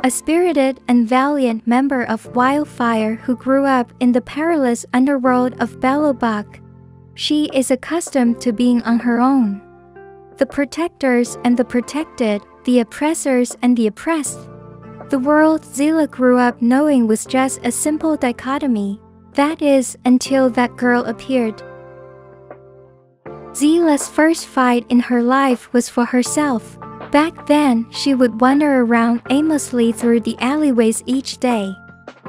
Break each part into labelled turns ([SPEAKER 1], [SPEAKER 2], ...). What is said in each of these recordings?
[SPEAKER 1] a spirited and valiant member of Wildfire who grew up in the perilous underworld of Belobak. She is accustomed to being on her own. The protectors and the protected, the oppressors and the oppressed. The world Seele grew up knowing was just a simple dichotomy. That is, until that girl appeared. Seele's first fight in her life was for herself. Back then, she would wander around aimlessly through the alleyways each day.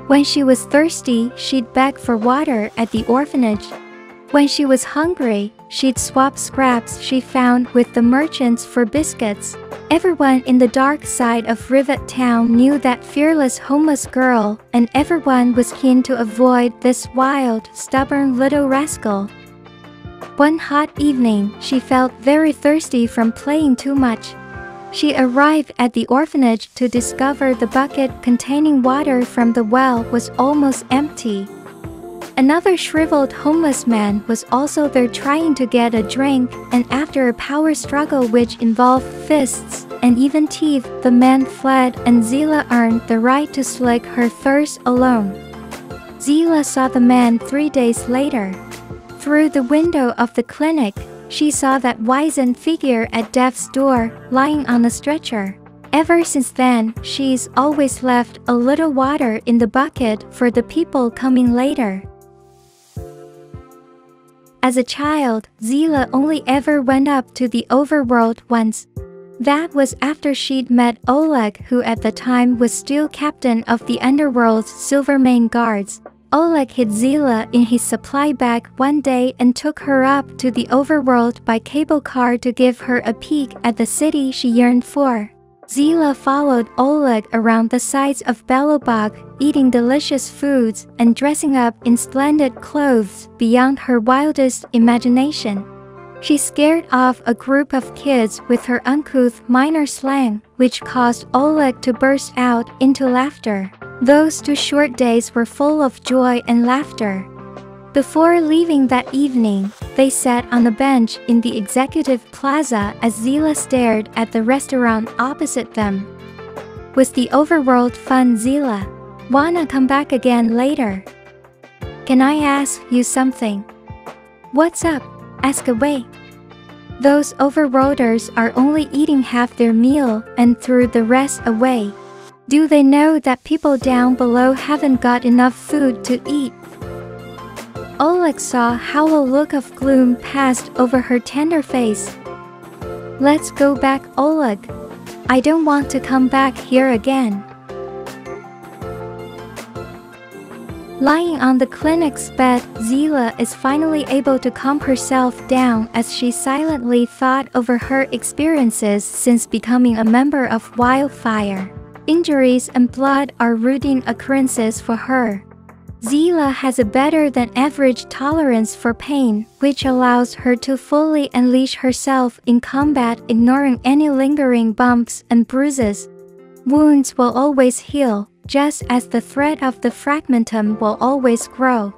[SPEAKER 1] When she was thirsty, she'd beg for water at the orphanage. When she was hungry, she'd swap scraps she found with the merchants for biscuits. Everyone in the dark side of Rivet Town knew that fearless homeless girl, and everyone was keen to avoid this wild, stubborn little rascal. One hot evening, she felt very thirsty from playing too much. She arrived at the orphanage to discover the bucket containing water from the well was almost empty. Another shriveled homeless man was also there trying to get a drink, and after a power struggle which involved fists and even teeth, the man fled and Seele earned the right to slake her thirst alone. Seele saw the man 3 days later. Through the window of the clinic, she saw that wizened figure at death's door, lying on a stretcher. Ever since then, she's always left a little water in the bucket for the people coming later. As a child, Seele only ever went up to the overworld once. That was after she'd met Oleg, who at the time was still captain of the underworld's Silvermane Guards. Oleg hid Seele in his supply bag one day and took her up to the overworld by cable car to give her a peek at the city she yearned for. Seele followed Oleg around the sides of Belobak, eating delicious foods and dressing up in splendid clothes beyond her wildest imagination. She scared off a group of kids with her uncouth minor slang, which caused Oleg to burst out into laughter. Those 2 short days were full of joy and laughter. Before leaving that evening, they sat on a bench in the executive plaza as Seele stared at the restaurant opposite them. Was the overworld fun, Seele? Wanna come back again later? Can I ask you something? What's up? Ask away. Those overworlders are only eating half their meal and threw the rest away. Do they know that people down below haven't got enough food to eat? Oleg saw how a look of gloom passed over her tender face. Let's go back, Oleg. I don't want to come back here again. Lying on the clinic's bed, Seele is finally able to calm herself down as she silently thought over her experiences since becoming a member of Wildfire. Injuries and blood are routine occurrences for her. Seele has a better-than-average tolerance for pain, which allows her to fully unleash herself in combat, ignoring any lingering bumps and bruises. Wounds will always heal, just as the thread of the fragmentum will always grow.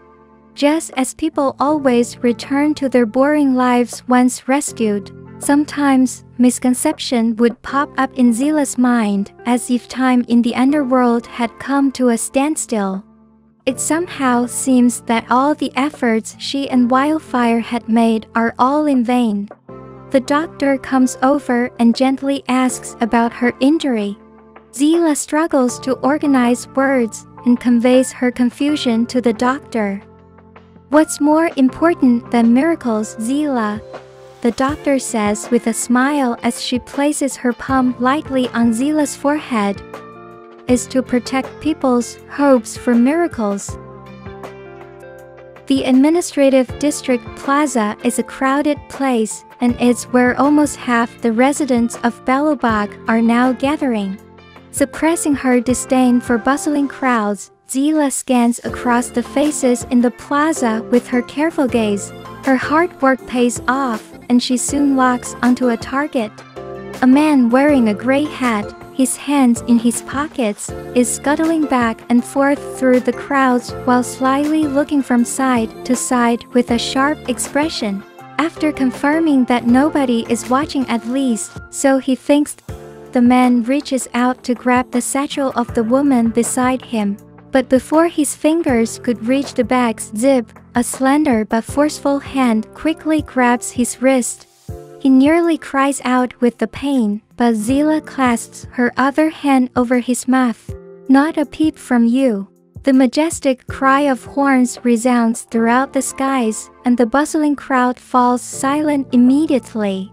[SPEAKER 1] Just as people always return to their boring lives once rescued, sometimes misconception would pop up in Seele's mind, as if time in the underworld had come to a standstill. It somehow seems that all the efforts she and Wildfire had made are all in vain. The doctor comes over and gently asks about her injury. Seele struggles to organize words and conveys her confusion to the doctor. What's more important than miracles, Seele? The doctor says with a smile as she places her palm lightly on Seele's forehead. Is to protect people's hopes for miracles. The administrative district plaza is a crowded place, and it's where almost half the residents of Belobak are now gathering. Suppressing her disdain for bustling crowds, Seele scans across the faces in the plaza with her careful gaze. Her hard work pays off, and she soon locks onto a target. A man wearing a gray hat, his hands in his pockets, is scuttling back and forth through the crowds while slyly looking from side to side with a sharp expression. After confirming that nobody is watching, at least, so he thinks, the man reaches out to grab the satchel of the woman beside him. But before his fingers could reach the bag's zip, a slender but forceful hand quickly grabs his wrist. He nearly cries out with the pain, but Seele clasps her other hand over his mouth. "Not a peep from you." The majestic cry of horns resounds throughout the skies, and the bustling crowd falls silent immediately.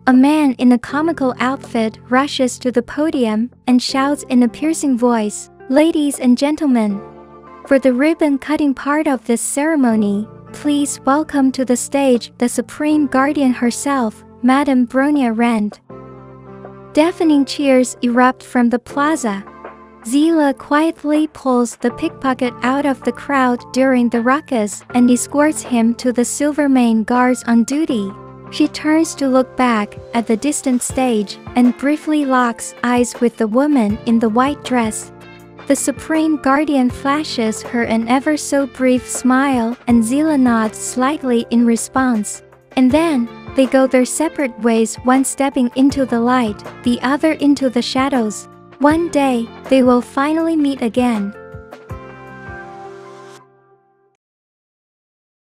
[SPEAKER 1] A man in a comical outfit rushes to the podium and shouts in a piercing voice, "Ladies and gentlemen, for the ribbon-cutting part of this ceremony, please welcome to the stage the Supreme Guardian herself, Madame Bronia Rand." Deafening cheers erupt from the plaza. Seele quietly pulls the pickpocket out of the crowd during the ruckus and escorts him to the Silvermane guards on duty. She turns to look back at the distant stage and briefly locks eyes with the woman in the white dress. The Supreme Guardian flashes her an ever so brief smile, and Seele nods slightly in response. And then, they go their separate ways, one stepping into the light, the other into the shadows. One day, they will finally meet again.